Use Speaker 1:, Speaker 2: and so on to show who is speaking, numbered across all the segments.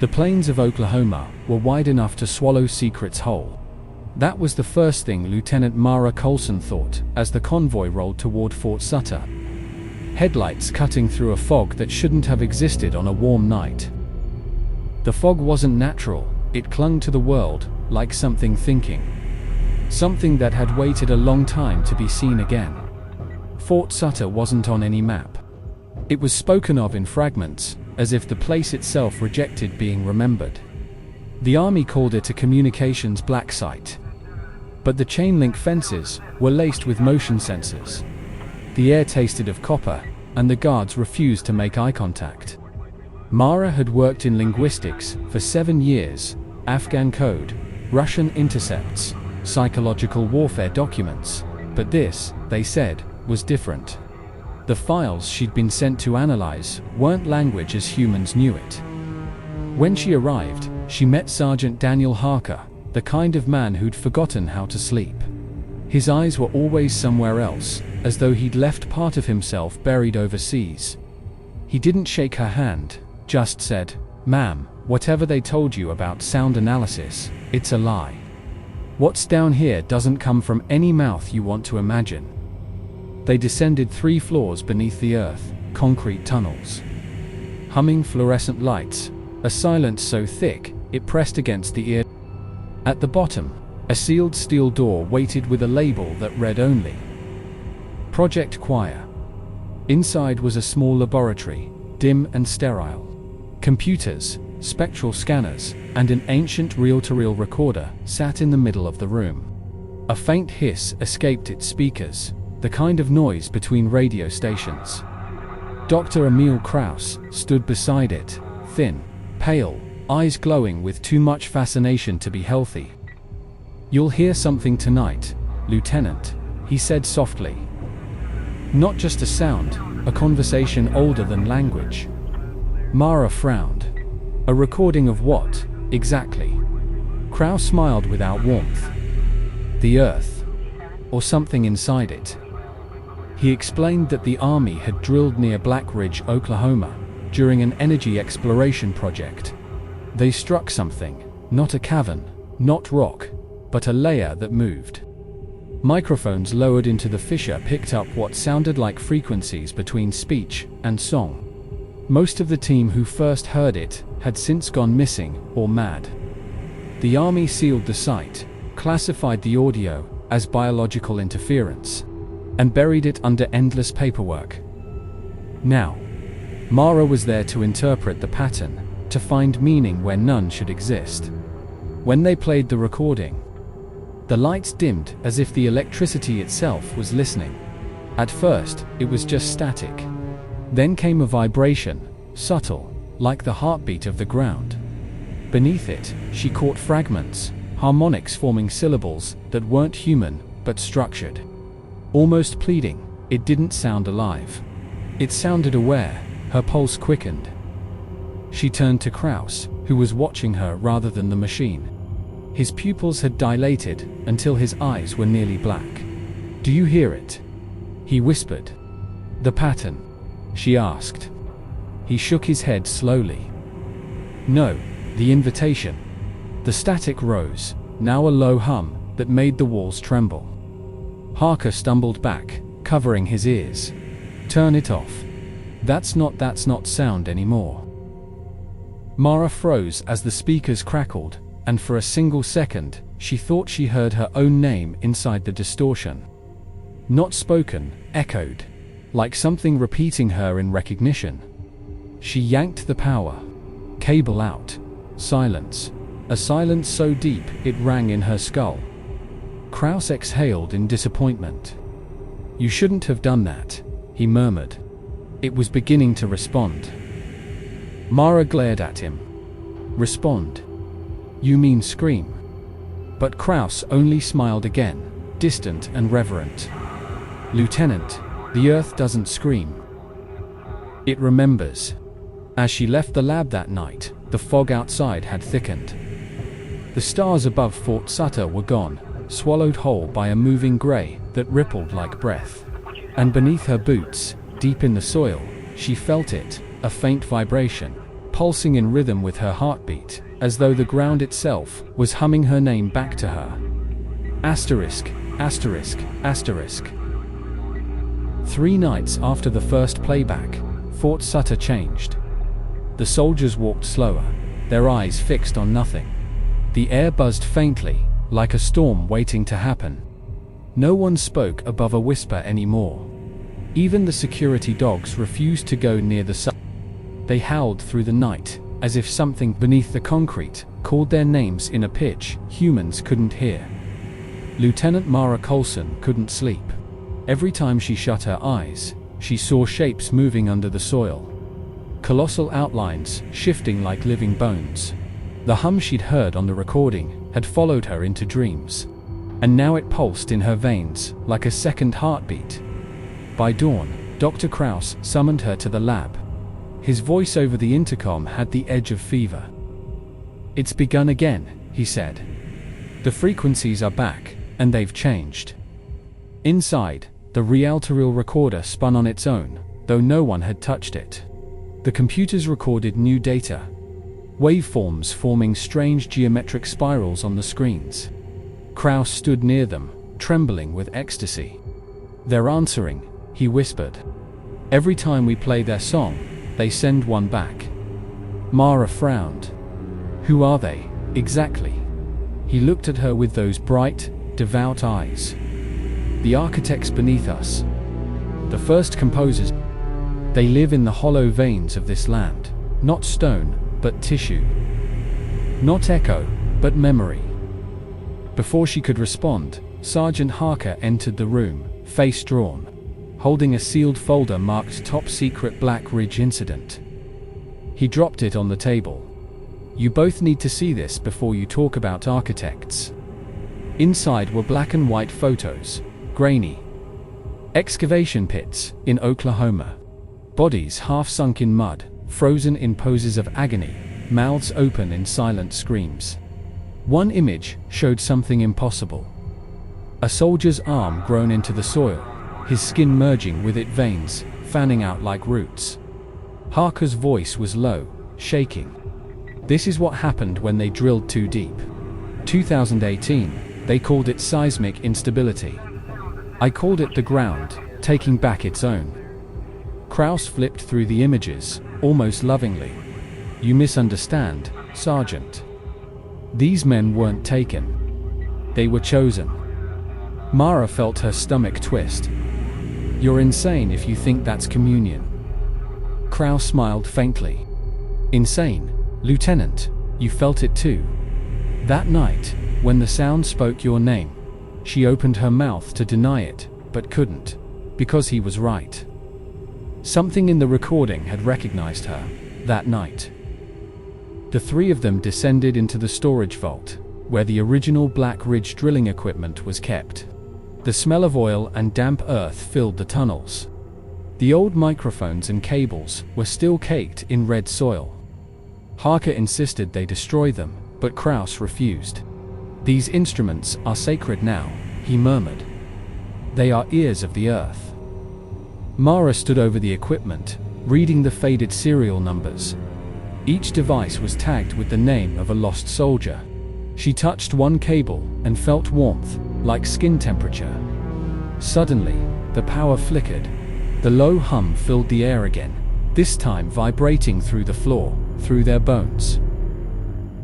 Speaker 1: The plains of Oklahoma were wide enough to swallow secrets whole. That was the first thing Lieutenant Mara Colson thought as the convoy rolled toward Fort Sutter. Headlights cutting through a fog that shouldn't have existed on a warm night. The fog wasn't natural, it clung to the world like something thinking. Something that had waited a long time to be seen again. Fort Sutter wasn't on any map. It was spoken of in fragments, as if the place itself rejected being remembered. The army called it a communications black site. But the chain-link fences were laced with motion sensors. The air tasted of copper, and the guards refused to make eye contact. Mara had worked in linguistics for 7 years, Afghan code, Russian intercepts, psychological warfare documents, but this, they said, was different. The files she'd been sent to analyze weren't language as humans knew it. When she arrived, she met Sergeant Daniel Harker, the kind of man who'd forgotten how to sleep. His eyes were always somewhere else, as though he'd left part of himself buried overseas. He didn't shake her hand, just said, "Ma'am, whatever they told you about sound analysis, it's a lie. What's down here doesn't come from any mouth you want to imagine." They descended 3 floors beneath the earth, concrete tunnels. Humming fluorescent lights, a silence so thick, it pressed against the ear. At the bottom, a sealed steel door waited with a label that read only Project Choir. Inside was a small laboratory, dim and sterile. Computers, spectral scanners, and an ancient reel-to-reel recorder sat in the middle of the room. A faint hiss escaped its speakers, the kind of noise between radio stations. Dr. Emil Kraus stood beside it, thin, pale, eyes glowing with too much fascination to be healthy. "You'll hear something tonight, Lieutenant," he said softly. Not just a sound, a conversation older than language. Mara frowned. A recording of what, exactly? Kraus smiled without warmth. The Earth. Or something inside it. He explained that the army had drilled near Black Ridge, Oklahoma, during an energy exploration project. They struck something, not a cavern, not rock, but a layer that moved. Microphones lowered into the fissure picked up what sounded like frequencies between speech and song. Most of the team who first heard it had since gone missing or mad. The army sealed the site, classified the audio as biological interference, and buried it under endless paperwork. Now, Mara was there to interpret the pattern, to find meaning where none should exist. When they played the recording, the lights dimmed as if the electricity itself was listening. At first, it was just static. Then came a vibration, subtle, like the heartbeat of the ground. Beneath it, she caught fragments, harmonics forming syllables that weren't human, but structured. Almost pleading, it didn't sound alive. It sounded aware, her pulse quickened. She turned to Kraus, who was watching her rather than the machine. His pupils had dilated until his eyes were nearly black. "Do you hear it?" he whispered. "The pattern?" she asked. He shook his head slowly. "No, the invitation." The static rose, now a low hum that made the walls tremble. Harker stumbled back, covering his ears. "Turn it off. That's not sound anymore." Mara froze as the speakers crackled, and for a single second, she thought she heard her own name inside the distortion. Not spoken, echoed, like something repeating her in recognition. She yanked the power cable out. Silence. A silence so deep it rang in her skull. Kraus exhaled in disappointment. "You shouldn't have done that," he murmured. It was beginning to respond. Mara glared at him. "Respond? You mean scream?" But Kraus only smiled again, distant and reverent. "Lieutenant, the Earth doesn't scream. It remembers." As she left the lab that night, the fog outside had thickened. The stars above Fort Sutter were gone, swallowed whole by a moving grey that rippled like breath. And beneath her boots, deep in the soil, she felt it, a faint vibration, pulsing in rhythm with her heartbeat, as though the ground itself was humming her name back to her. Asterisk, asterisk, asterisk. 3 nights after the first playback, Fort Sutter changed. The soldiers walked slower, their eyes fixed on nothing. The air buzzed faintly, like a storm waiting to happen. No one spoke above a whisper anymore. Even the security dogs refused to go near the site. They howled through the night, as if something beneath the concrete called their names in a pitch humans couldn't hear. Lieutenant Mara Coulson couldn't sleep. Every time she shut her eyes, she saw shapes moving under the soil. Colossal outlines shifting like living bones. The hum she'd heard on the recording had followed her into dreams, and now it pulsed in her veins like a second heartbeat. By dawn, Dr. Kraus summoned her to the lab. His voice over the intercom had the edge of fever. "It's begun again," he said. "The frequencies are back, and they've changed." Inside, the reel-to-reel recorder spun on its own, though no one had touched it. The computers recorded new data. Waveforms forming strange geometric spirals on the screens. Kraus stood near them, trembling with ecstasy. "They're answering," he whispered. "Every time we play their song, they send one back." Mara frowned. "Who are they, exactly?" He looked at her with those bright, devout eyes. "The architects beneath us. The first composers. They live in the hollow veins of this land, not stone, but tissue. Not echo, but memory." Before she could respond, Sergeant Harker entered the room, face drawn, holding a sealed folder marked Top Secret Black Ridge Incident. He dropped it on the table. "You both need to see this before you talk about architects." Inside were black and white photos, grainy. Excavation pits in Oklahoma. Bodies half sunk in mud, frozen in poses of agony, mouths open in silent screams. One image showed something impossible. A soldier's arm grown into the soil, his skin merging with its veins, fanning out like roots. Harker's voice was low, shaking. "This is what happened when they drilled too deep. 2018, they called it seismic instability. I called it the ground, taking back its own." Kraus flipped through the images, almost lovingly. "You misunderstand, Sergeant. These men weren't taken. They were chosen." Mara felt her stomach twist. "You're insane if you think that's communion." Kraus smiled faintly. "Insane, Lieutenant, you felt it too. That night, when the sound spoke your name." She opened her mouth to deny it, but couldn't, because he was right. Something in the recording had recognized her, that night. The 3 of them descended into the storage vault, where the original Black Ridge drilling equipment was kept. The smell of oil and damp earth filled the tunnels. The old microphones and cables were still caked in red soil. Harker insisted they destroy them, but Kraus refused. "These instruments are sacred now," he murmured. "They are ears of the earth." Mara stood over the equipment, reading the faded serial numbers. Each device was tagged with the name of a lost soldier. She touched one cable and felt warmth, like skin temperature. Suddenly, the power flickered. The low hum filled the air again, this time vibrating through the floor, through their bones.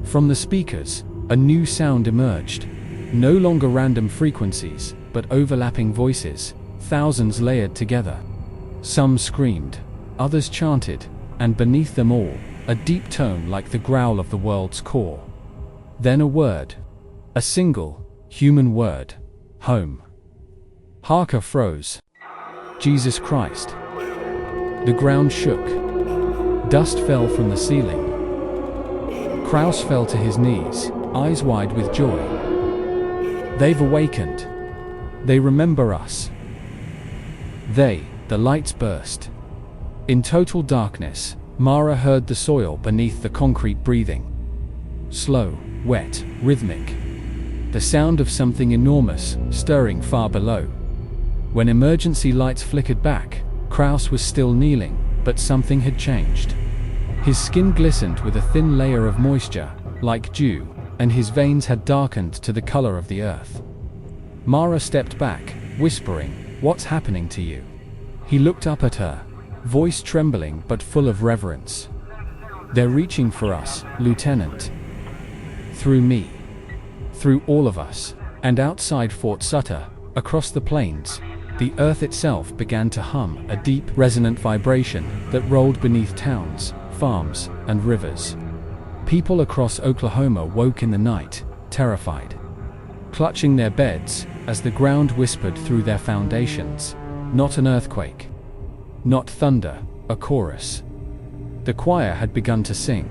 Speaker 1: From the speakers, a new sound emerged. No longer random frequencies, but overlapping voices, thousands layered together. Some screamed, others chanted, and beneath them all, a deep tone like the growl of the world's core. Then a word. A single, human word. Home. Harker froze. Jesus Christ. The ground shook. Dust fell from the ceiling. Kraus fell to his knees, eyes wide with joy. "They've awakened. They remember us." The lights burst. In total darkness, Mara heard the soil beneath the concrete breathing. Slow, wet, rhythmic. The sound of something enormous, stirring far below. When emergency lights flickered back, Kraus was still kneeling, but something had changed. His skin glistened with a thin layer of moisture, like dew, and his veins had darkened to the color of the earth. Mara stepped back, whispering, "What's happening to you?" He looked up at her, voice trembling but full of reverence. "They're reaching for us, Lieutenant. Through me. Through all of us." And outside Fort Sutter, across the plains, the earth itself began to hum, a deep, resonant vibration that rolled beneath towns, farms, and rivers. People across Oklahoma woke in the night, terrified, clutching their beds as the ground whispered through their foundations. Not an earthquake. Not thunder, a chorus. The choir had begun to sing.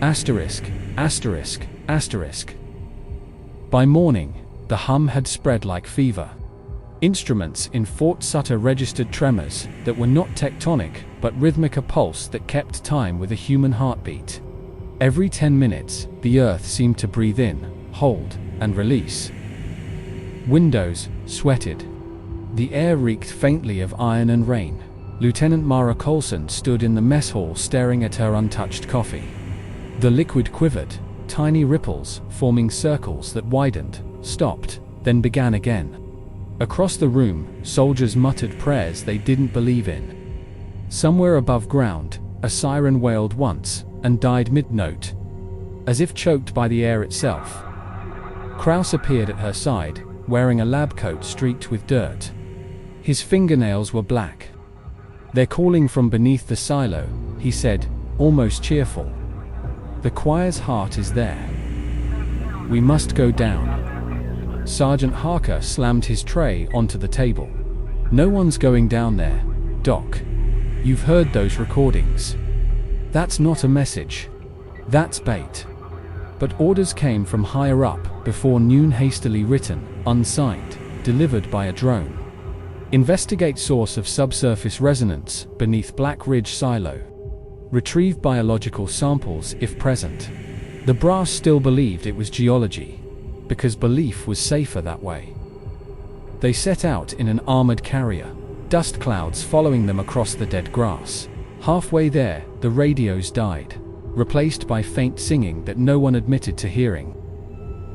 Speaker 1: Asterisk, asterisk, asterisk. By morning, the hum had spread like fever. Instruments in Fort Sutter registered tremors that were not tectonic but rhythmic, a pulse that kept time with a human heartbeat. Every 10 minutes, the earth seemed to breathe in, hold, and release. Windows sweated. The air reeked faintly of iron and rain. Lieutenant Mara Coulson stood in the mess hall staring at her untouched coffee. The liquid quivered, tiny ripples forming circles that widened, stopped, then began again. Across the room, soldiers muttered prayers they didn't believe in. Somewhere above ground, a siren wailed once, and died mid-note, as if choked by the air itself. Kraus appeared at her side, wearing a lab coat streaked with dirt. His fingernails were black. "They're calling from beneath the silo," he said, almost cheerful. "The choir's heart is there. We must go down." Sergeant Harker slammed his tray onto the table. "No one's going down there, Doc. You've heard those recordings. That's not a message. That's bait." But orders came from higher up before noon, hastily written, unsigned, delivered by a drone. "Investigate source of subsurface resonance beneath Black Ridge silo. Retrieve biological samples if present." The brass still believed it was geology, because belief was safer that way. They set out in an armored carrier, dust clouds following them across the dead grass. Halfway there, the radios died, replaced by faint singing that no one admitted to hearing.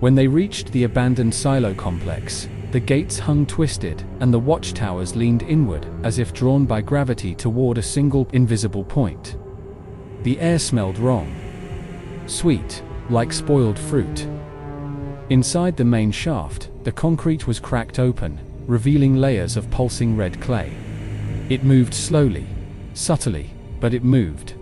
Speaker 1: When they reached the abandoned silo complex, the gates hung twisted and the watchtowers leaned inward as if drawn by gravity toward a single, invisible point. The air smelled wrong. Sweet, like spoiled fruit. Inside the main shaft, the concrete was cracked open, revealing layers of pulsing red clay. It moved slowly, subtly, but it moved.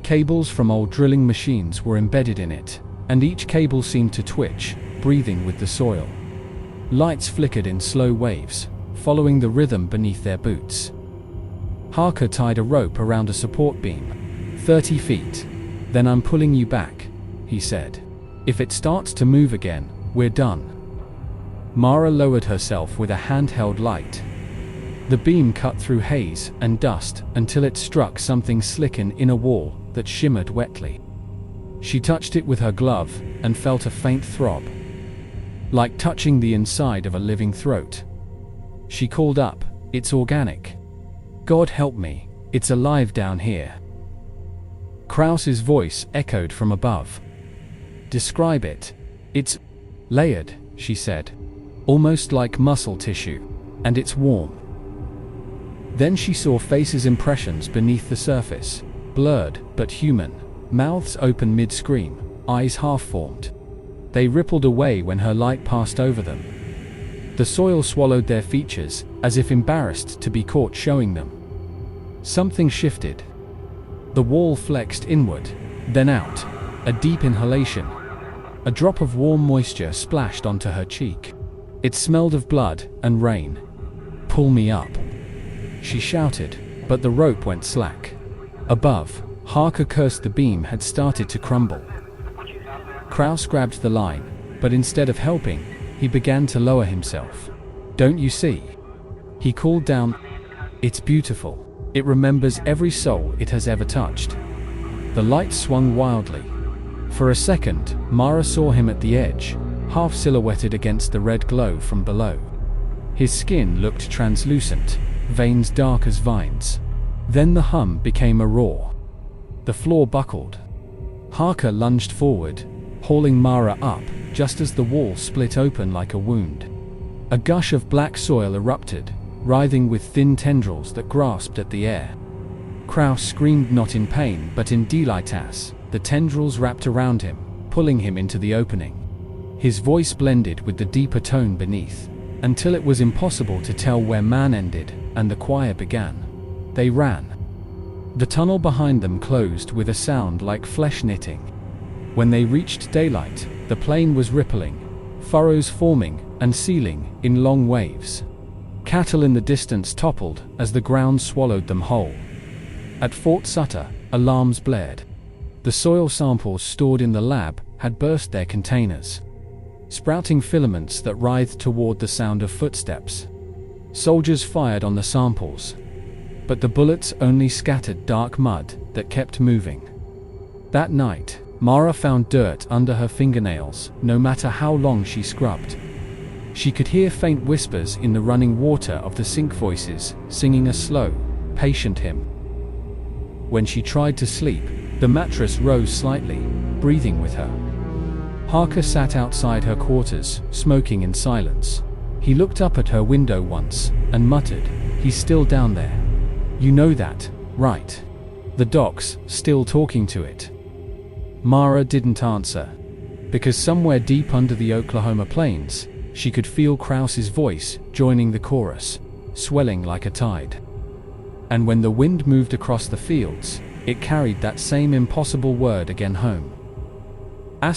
Speaker 1: Cables from old drilling machines were embedded in it, and each cable seemed to twitch, breathing with the soil. Lights flickered in slow waves, following the rhythm beneath their boots. Harker tied a rope around a support beam. 30 feet. "Then I'm pulling you back," he said. "If it starts to move again, we're done." Mara lowered herself with a handheld light. The beam cut through haze and dust until it struck something slick in a wall that shimmered wetly. She touched it with her glove and felt a faint throb, like touching the inside of a living throat. She called up, "It's organic. God help me, it's alive down here." Kraus's voice echoed from above. "Describe it." "It's layered," she said, "almost like muscle tissue, and it's warm." Then she saw faces, impressions beneath the surface, blurred but human, mouths open mid-scream, eyes half-formed. They rippled away when her light passed over them. The soil swallowed their features, as if embarrassed to be caught showing them. Something shifted. The wall flexed inward, then out, a deep inhalation. A drop of warm moisture splashed onto her cheek. It smelled of blood and rain. "Pull me up," she shouted, but the rope went slack. Above, Harker cursed. The beam had started to crumble. Kraus grabbed the line, but instead of helping, he began to lower himself. "Don't you see?" he called down. "It's beautiful. It remembers every soul it has ever touched." The light swung wildly. For a second, Mara saw him at the edge, half silhouetted against the red glow from below. His skin looked translucent, veins dark as vines. Then the hum became a roar. The floor buckled. Harker lunged forward, hauling Mara up, just as the wall split open like a wound. A gush of black soil erupted, writhing with thin tendrils that grasped at the air. Kraus screamed, not in pain but in delight as the tendrils wrapped around him, pulling him into the opening. His voice blended with the deeper tone beneath, until it was impossible to tell where man ended and the choir began. They ran. The tunnel behind them closed with a sound like flesh knitting. When they reached daylight, the plain was rippling, furrows forming and sealing in long waves. Cattle in the distance toppled as the ground swallowed them whole. At Fort Sutter, alarms blared. The soil samples stored in the lab had burst their containers, sprouting filaments that writhed toward the sound of footsteps. Soldiers fired on the samples, but the bullets only scattered dark mud that kept moving. That night, Mara found dirt under her fingernails, no matter how long she scrubbed. She could hear faint whispers in the running water of the sink voices, singing a slow, patient hymn. When she tried to sleep, the mattress rose slightly, breathing with her. Harker sat outside her quarters, smoking in silence. He looked up at her window once, and muttered, "He's still down there. You know that, right? The doc's still talking to it." Mara didn't answer, because somewhere deep under the Oklahoma plains, she could feel Kraus's voice joining the chorus, swelling like a tide. And when the wind moved across the fields, it carried that same impossible word again: home. ******.